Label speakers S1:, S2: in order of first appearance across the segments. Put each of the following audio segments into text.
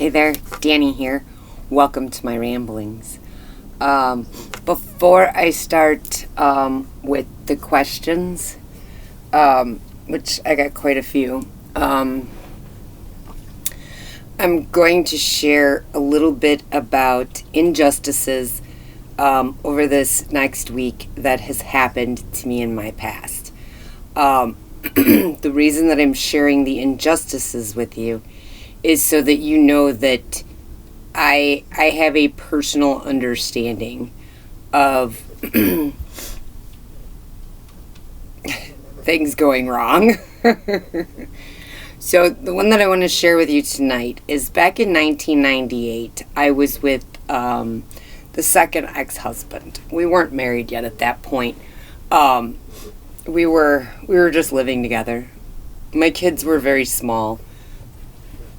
S1: Hey there, Danny here. Welcome to my ramblings. Before I start with the questions, which I got quite a few, I'm going to share a little bit about injustices over this next week that has happened to me in my past. The reason that I'm sharing the injustices with you is so that you know that I have a personal understanding of things going wrong. So the one that I want to share with you tonight is back in 1998. I was with the second ex-husband. We weren't married yet at that point. We were just living together. My kids were very small.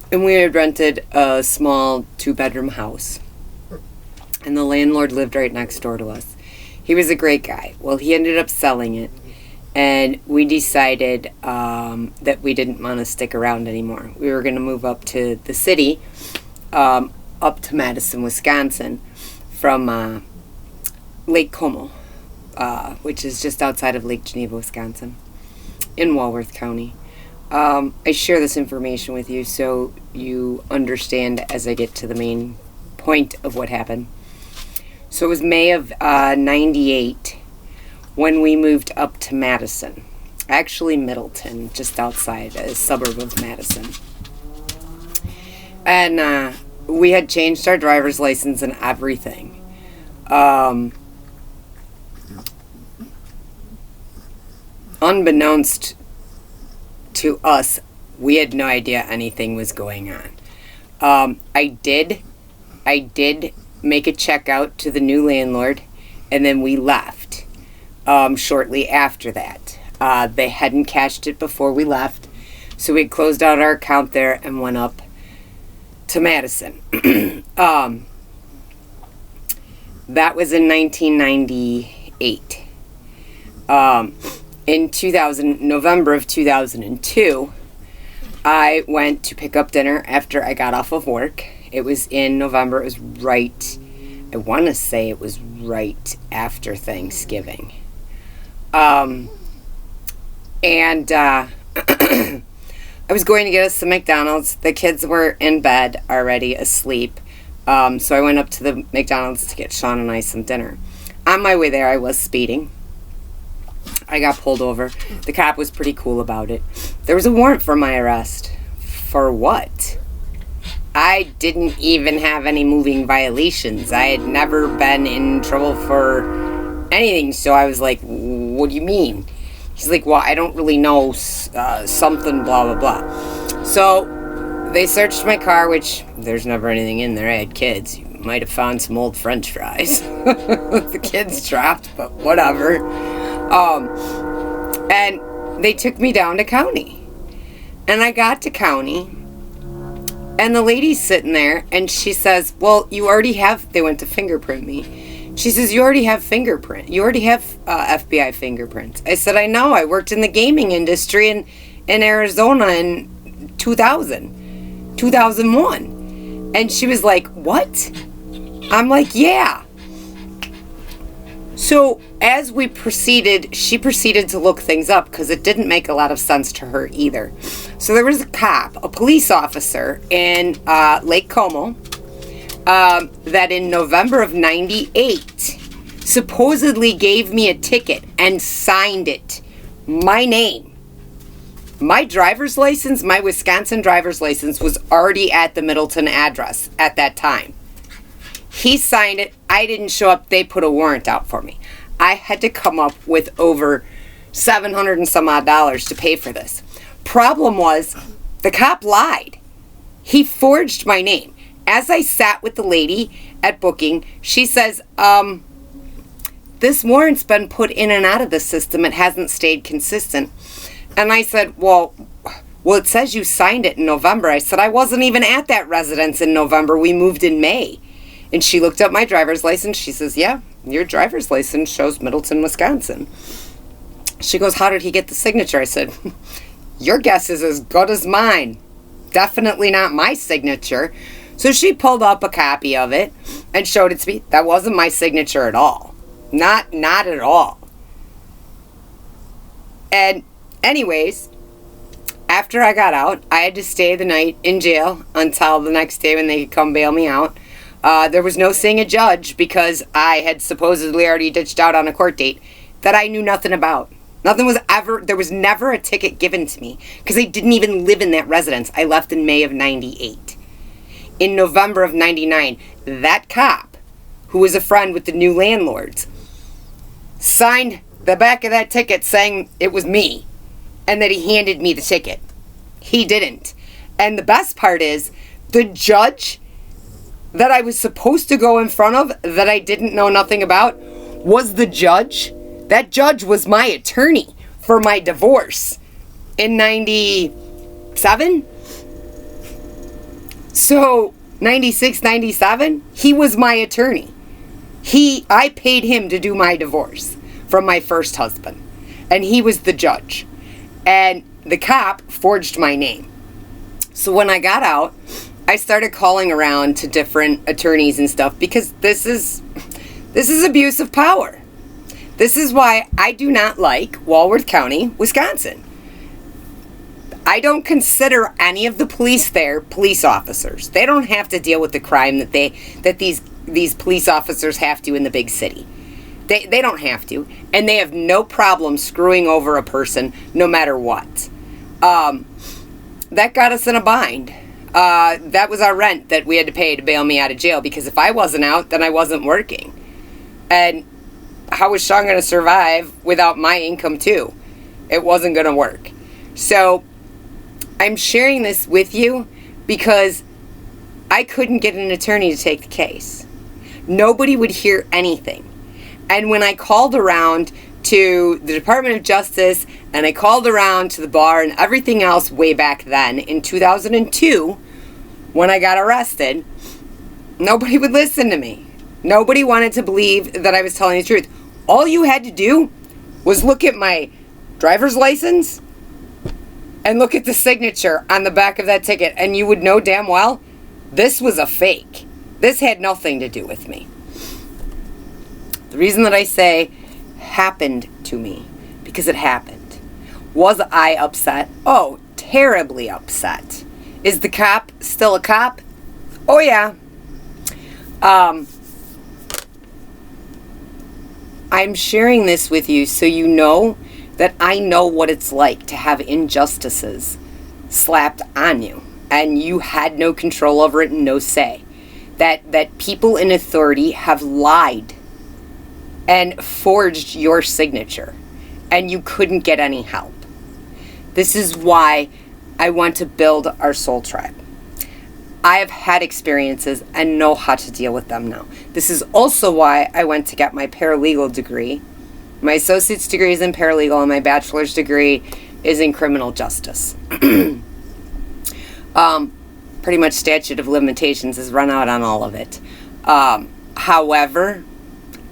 S1: And we had rented a small 2-bedroom house. And the landlord lived right next door to us. He was a great guy. Well, he ended up selling it. And we decided that we didn't want to stick around anymore. We were going to move up to the city, up to Madison, Wisconsin, from Lake Como, which is just outside of Lake Geneva, Wisconsin, in Walworth County. I share this information with you so you understand as I get to the main point of what happened. So it was May of 98 when we moved up to Madison. Actually Middleton, just outside, a suburb of Madison. And we had changed our driver's license and everything. Unbeknownst to us, we had no idea anything was going on. I did make a check out to the new landlord, and then we left shortly after that. They hadn't cashed it before we left, so we closed out our account there and went up to Madison. That was in 1998. In November of 2002, I went to pick up dinner after I got off of work. It was in November. It was I want to say it was right after Thanksgiving. And I was going to get us some McDonald's. The kids were in bed already, asleep. So I went up to the McDonald's to get Sean and I some dinner. On my way there, I was speeding. I got pulled over. The cop was pretty cool about it. There was a warrant for my arrest. For what? I didn't even have any moving violations. I had never been in trouble for anything. So I was like, what do you mean? He's like, well, I don't really know, something, blah, blah, blah. So they searched my car, which there's never anything in there. I had kids. You might have found some old French fries. The kids dropped, but whatever. And they took me down to county. And I got to county, and the lady's sitting there, and she says, well, you already have, they went to fingerprint me. She says, you already have FBI fingerprints. I said, I know, I worked in the gaming industry in Arizona in 2001. And she was like, what? I'm like, yeah. So as we proceeded, she proceeded to look things up because it didn't make a lot of sense to her either. So there was a police officer in Lake Como, that in November of 98 supposedly gave me a ticket and signed it. My name. My driver's license, my Wisconsin driver's license was already at the Middleton address at that time. He signed it. I didn't show up. They put a warrant out for me. I had to come up with over $700 and some odd to pay for this. Problem was, the cop lied. He forged my name. As I sat with the lady at booking, she says, this warrant's been put in and out of the system. It hasn't stayed consistent. And I said, well, it says you signed it in November. I said, I wasn't even at that residence in November. We moved in May. And she looked up my driver's license. She says, yeah, your driver's license shows Middleton, Wisconsin. She goes, how did he get the signature? I said, your guess is as good as mine. Definitely not my signature. So she pulled up a copy of it and showed it to me. That wasn't my signature at all. Not at all. And anyways, after I got out, I had to stay the night in jail until the next day when they could come bail me out. There was no seeing a judge because I had supposedly already ditched out on a court date that I knew nothing about. There was never a ticket given to me because I didn't even live in that residence. I left in May of 98. In November of 99, that cop, who was a friend with the new landlords, signed the back of that ticket saying it was me and that he handed me the ticket. He didn't. And the best part is, the judge that I was supposed to go in front of that I didn't know nothing about was the judge. That judge was my attorney for my divorce in 97. So 96, 97, he was my attorney. I paid him to do my divorce from my first husband. And he was the judge. And the cop forged my name. So when I got out, I started calling around to different attorneys and stuff because this is abuse of power. This is why I do not like Walworth County, Wisconsin. I don't consider any of the police there police officers. They don't have to deal with the crime that these police officers have to in the big city. They don't have to, and they have no problem screwing over a person no matter what. That got us in a bind. That was our rent that we had to pay to bail me out of jail, because if I wasn't out, then I wasn't working. And how was Sean going to survive without my income too? It wasn't going to work. So I'm sharing this with you because I couldn't get an attorney to take the case. Nobody would hear anything. And when I called around to the Department of Justice and I called around to the bar and everything else way back then in 2002, when I got arrested, nobody would listen to me. Nobody wanted to believe that I was telling the truth. All you had to do was look at my driver's license and look at the signature on the back of that ticket, and you would know damn well this was a fake. This had nothing to do with me. The reason that I say happened to me, because it happened. Was I upset? Oh, terribly upset. Is the cop still a cop? Oh, yeah. I'm sharing this with you so you know that I know what it's like to have injustices slapped on you, and you had no control over it and no say. That people in authority have lied and forged your signature, and you couldn't get any help. This is why I want to build our soul tribe. I have had experiences and know how to deal with them now. This is also why I went to get my paralegal degree. My associate's degree is in paralegal and my bachelor's degree is in criminal justice. Pretty much statute of limitations has run out on all of it. However,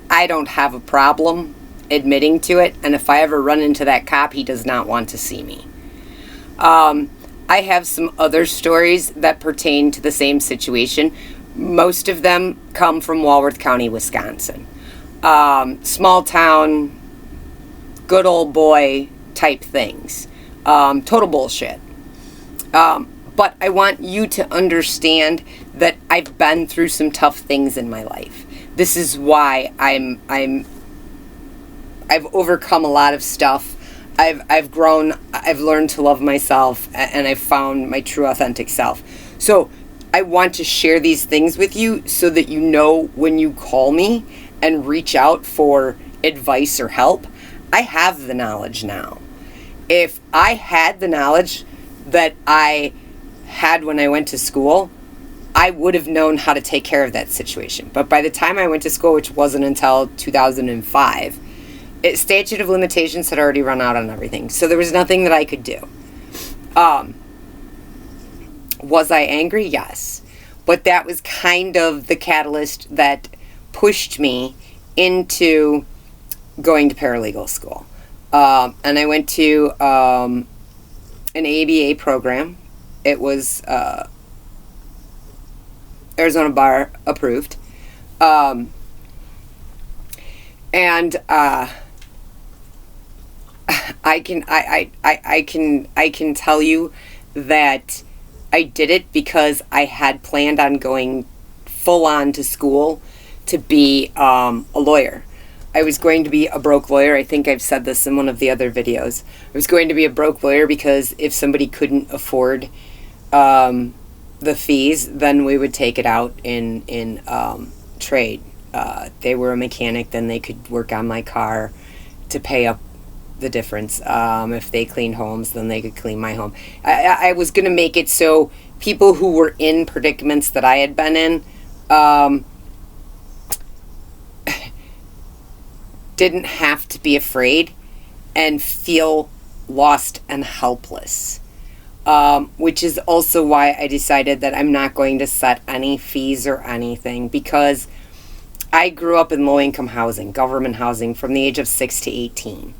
S1: I don't have a problem admitting to it, and if I ever run into that cop, he does not want to see me. I have some other stories that pertain to the same situation. Most of them come from Walworth County, Wisconsin. Small town, good old boy type things. Total bullshit. But I want you to understand that I've been through some tough things in my life. This is why I've overcome a lot of stuff. I've grown, I've learned to love myself, and I've found my true authentic self. So I want to share these things with you so that you know when you call me and reach out for advice or help, I have the knowledge now. If I had the knowledge that I had when I went to school, I would have known how to take care of that situation. But by the time I went to school, which wasn't until 2005, statute of limitations had already run out on everything. So there was nothing that I could do. Was I angry? Yes. But that was kind of the catalyst that pushed me into going to paralegal school. And I went to an ABA program. It was Arizona bar approved. And I can tell you that I did it because I had planned on going full on to school to be a lawyer. I was going to be a broke lawyer. I think I've said this in one of the other videos. I was going to be a broke lawyer because if somebody couldn't afford the fees, then we would take it out in trade. They were a mechanic, then they could work on my car to pay up the difference. If they cleaned homes, then they could clean my home. I was going to make it so people who were in predicaments that I had been in didn't have to be afraid and feel lost and helpless. Which is also why I decided that I'm not going to set any fees or anything, because I grew up in low-income housing, government housing, from the age of 6 to 18.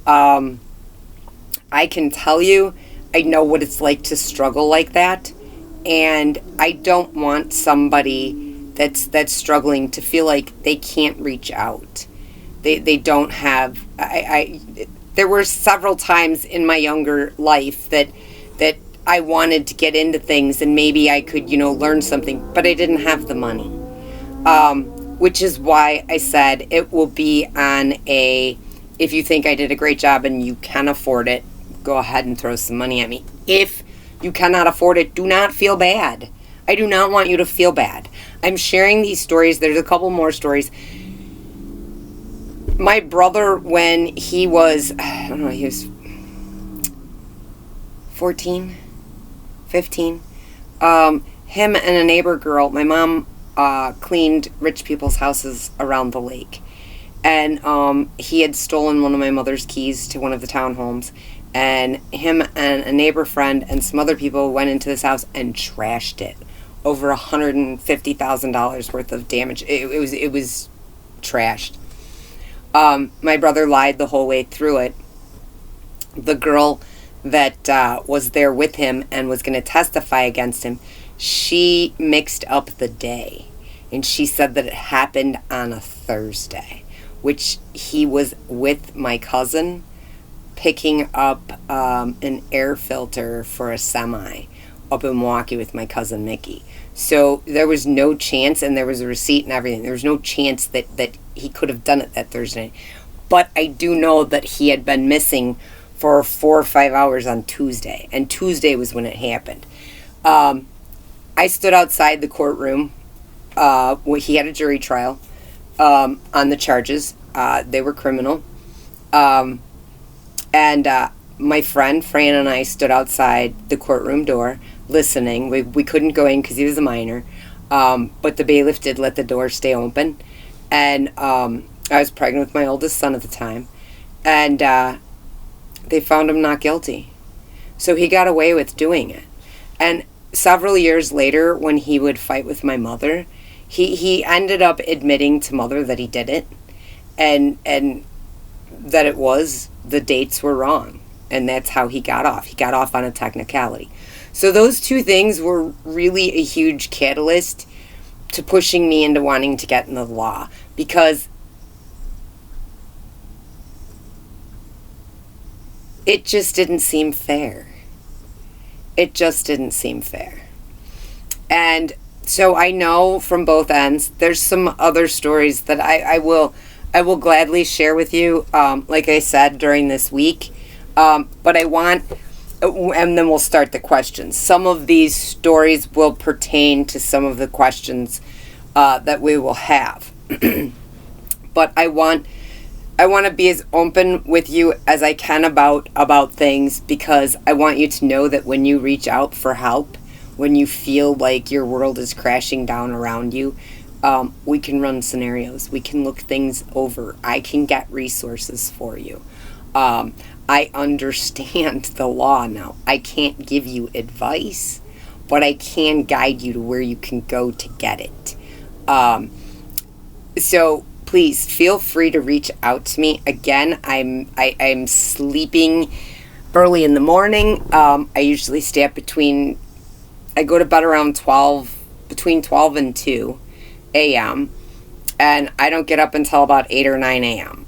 S1: I can tell you, I know what it's like to struggle like that, and I don't want somebody that's struggling to feel like they can't reach out. They don't have... there were several times in my younger life that I wanted to get into things and maybe I could, learn something, but I didn't have the money. Which is why I said it will be on if you think I did a great job and you can afford it, go ahead and throw some money at me. If you cannot afford it, do not feel bad. I do not want you to feel bad. I'm sharing these stories. There's a couple more stories. My brother, when he was, he was 14, 15, him and a neighbor girl, my mom cleaned rich people's houses around the lake. And he had stolen one of my mother's keys to one of the townhomes. And him and a neighbor friend and some other people went into this house and trashed it. Over $150,000 worth of damage. It was trashed. My brother lied the whole way through it. The girl that was there with him and was going to testify against him, she mixed up the day. And she said that it happened on a Thursday, which he was with my cousin picking up an air filter for a semi up in Milwaukee with my cousin Mickey. So there was no chance, and there was a receipt and everything. There was no chance that he could have done it that Thursday. But I do know that he had been missing for 4 or 5 hours on Tuesday, and Tuesday was when it happened. I stood outside the courtroom. He had a jury trial on the charges. They were criminal. And my friend Fran and I stood outside the courtroom door listening. We couldn't go in because he was a minor, but the bailiff did let the door stay open. And I was pregnant with my oldest son at the time, and they found him not guilty. So he got away with doing it. And several years later, when he would fight with my mother, he ended up admitting to Mother that he did it, and that it was, the dates were wrong, and that's how he got off. He got off on a technicality. So those two things were really a huge catalyst to pushing me into wanting to get in the law, because it just didn't seem fair. It just didn't seem fair. And so I know from both ends. There's some other stories that I will gladly share with you, like I said, during this week. But I want, and then we'll start the questions. Some of these stories will pertain to some of the questions that we will have. But I want to be as open with you as I can about things, because I want you to know that when you reach out for help, when you feel like your world is crashing down around you, we can run scenarios. We can look things over. I can get resources for you. I understand the law now. I can't give you advice, but I can guide you to where you can go to get it. So please feel free to reach out to me. Again, I'm sleeping early in the morning. I usually stay up I go to bed around 12 between 12 and 2 a.m., and I don't get up until about 8 or 9 a.m.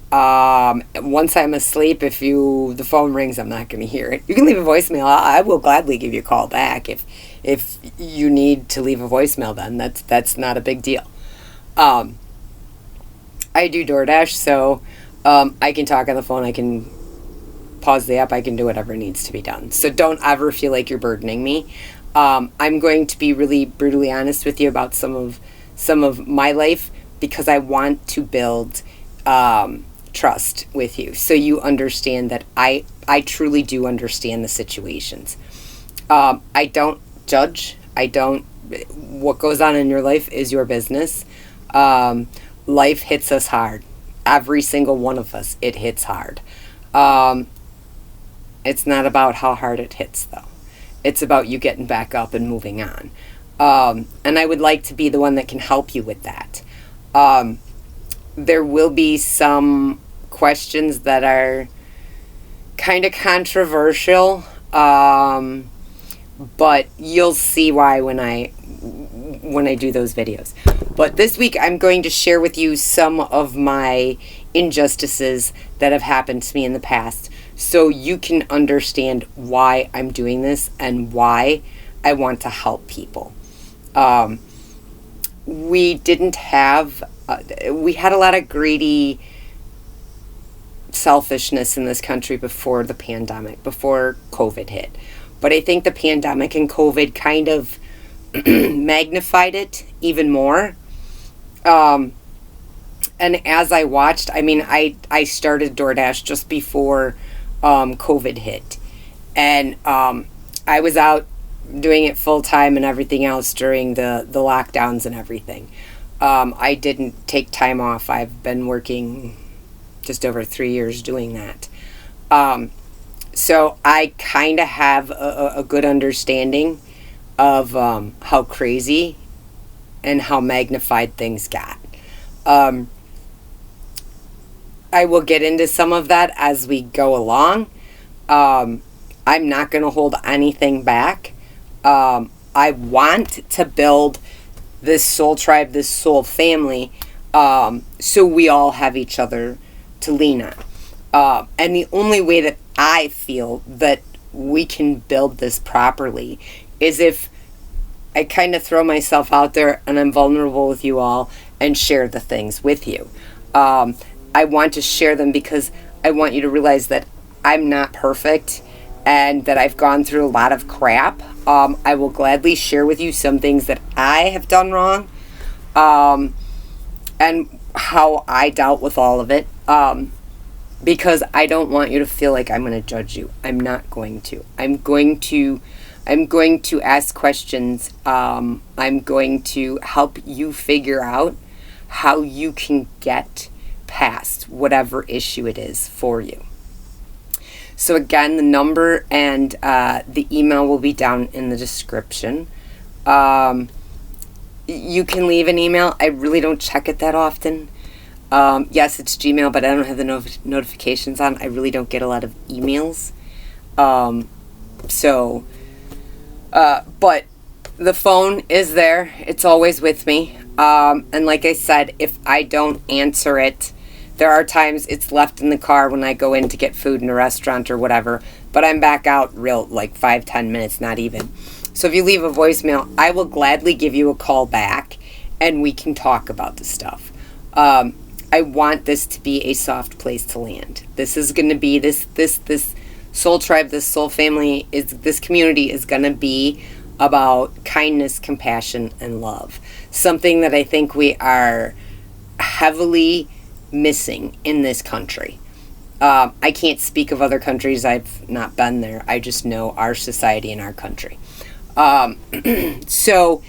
S1: Once I'm asleep, if the phone rings, I'm not going to hear it. You can leave a voicemail. I will gladly give you a call back if you need to leave a voicemail. Then that's not a big deal. I do DoorDash, so I can talk on the phone. I can pause the app. I can do whatever needs to be done. So don't ever feel like you're burdening me. I'm going to be really brutally honest with you about some of my life, because I want to build trust with you, so you understand that I truly do understand the situations. I don't judge. What goes on in your life is your business. Life hits us hard. Every single one of us, it hits hard. It's not about how hard it hits, though. It's about you getting back up and moving on. And I would like to be the one that can help you with that. There will be some questions that are kind of controversial, but you'll see why when I do those videos. But this week I'm going to share with you some of my injustices that have happened to me in the past, so you can understand why I'm doing this and why I want to help people. We had a lot of greedy selfishness in this country before the pandemic, before COVID hit. But I think the pandemic and COVID kind of magnified it even more. And as I watched, I started DoorDash just before COVID hit. And I was out doing it full time and everything else during the lockdowns and everything. I didn't take time off. I've been working just over 3 years doing that. So I kind of have a good understanding of how crazy and how magnified things got. I will get into some of that as we go along. I'm not going to hold anything back. I want to build this soul tribe, this soul family, so we all have each other to lean on. And the only way that I feel that we can build this properly is if I kind of throw myself out there and I'm vulnerable with you all and share the things with you. I want to share them because I want you to realize that I'm not perfect and that I've gone through a lot of crap. I will gladly share with you some things that I have done wrong, and how I dealt with all of it, because I don't want you to feel like I'm going to judge you. I'm not going to. I'm going to ask questions. I'm going to help you figure out how you can get past whatever issue it is for you. So again, the number and the email will be down in the description. You can leave an email. I really don't check it that often. Yes, it's Gmail, but I don't have the notifications on. I really don't get a lot of emails. But the phone is there. It's always with me. And like I said, if I don't answer it, there are times it's left in the car when I go in to get food in a restaurant or whatever, but I'm back out like 5-10 minutes, not even. So if you leave a voicemail, I will gladly give you a call back and we can talk about the stuff. I want this to be a soft place to land. This is going to be this soul tribe, this soul family, this community is going to be about kindness, compassion, and love. Something that I think we are heavily missing in this country. I can't speak of other countries. I've not been there. I just know our society and our country. So,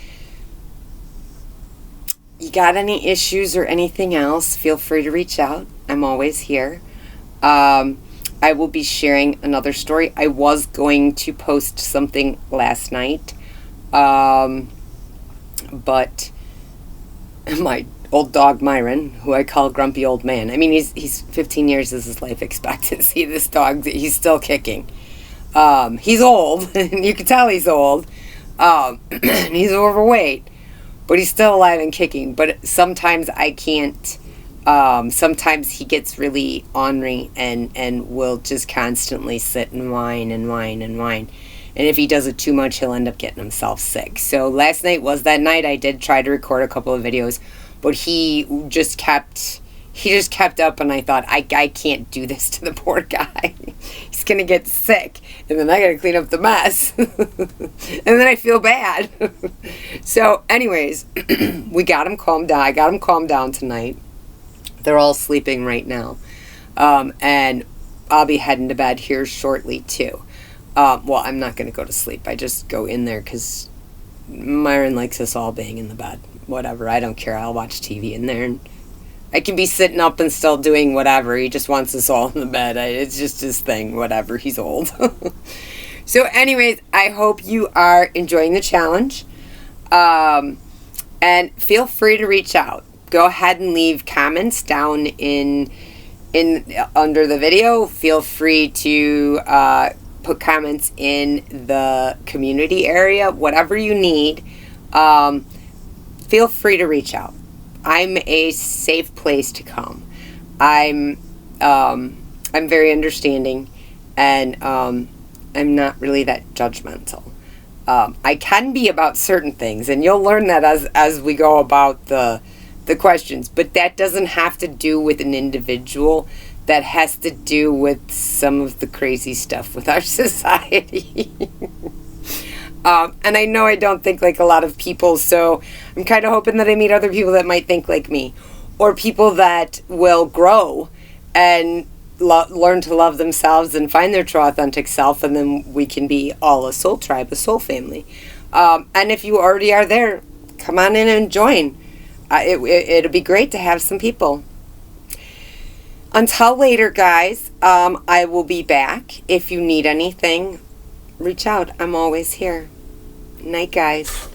S1: you got any issues or anything else, feel free to reach out. I'm always here. I will be sharing another story. I was going to post something last night, but my old dog Myron, who I call Grumpy Old Man. I mean, he's 15 years is his life expectancy. This dog, he's still kicking. He's old, and you can tell he's old. He's overweight, but he's still alive and kicking. But sometimes I can't. Sometimes he gets really ornery and will just constantly sit and whine and whine and whine. And if he does it too much, he'll end up getting himself sick. So last night was that night. I did try to record a couple of videos, but he just kept up, and I thought, I can't do this to the poor guy. He's going to get sick, and then I got to clean up the mess. And then I feel bad. So anyways, we got him calmed down. I got him calmed down tonight. They're all sleeping right now. And I'll be heading to bed here shortly, too. Well, I'm not going to go to sleep. I just go in there because Myron likes us all being in the bed. Whatever, I don't care. I'll watch TV in there, and I can be sitting up and still doing whatever. He just wants us all in the bed. It's just his thing, whatever. He's old. So anyways, I hope you are enjoying the challenge. And feel free to reach out. Go ahead and leave comments down in under the video. Feel free to put comments in the community area. Whatever you need, feel free to reach out. I'm a safe place to come. I'm very understanding, and I'm not really that judgmental. I can be about certain things, and you'll learn that as we go about the questions. But that doesn't have to do with an individual. That has to do with some of the crazy stuff with our society. And I know I don't think like a lot of people, so I'm kind of hoping that I meet other people that might think like me, or people that will grow and learn to love themselves and find their true authentic self, and then we can be all a soul tribe, a soul family. And if you already are there, come on in and join. It'll be great to have some people. Until later, guys, I will be back. If you need anything, reach out. I'm always here. Night, guys.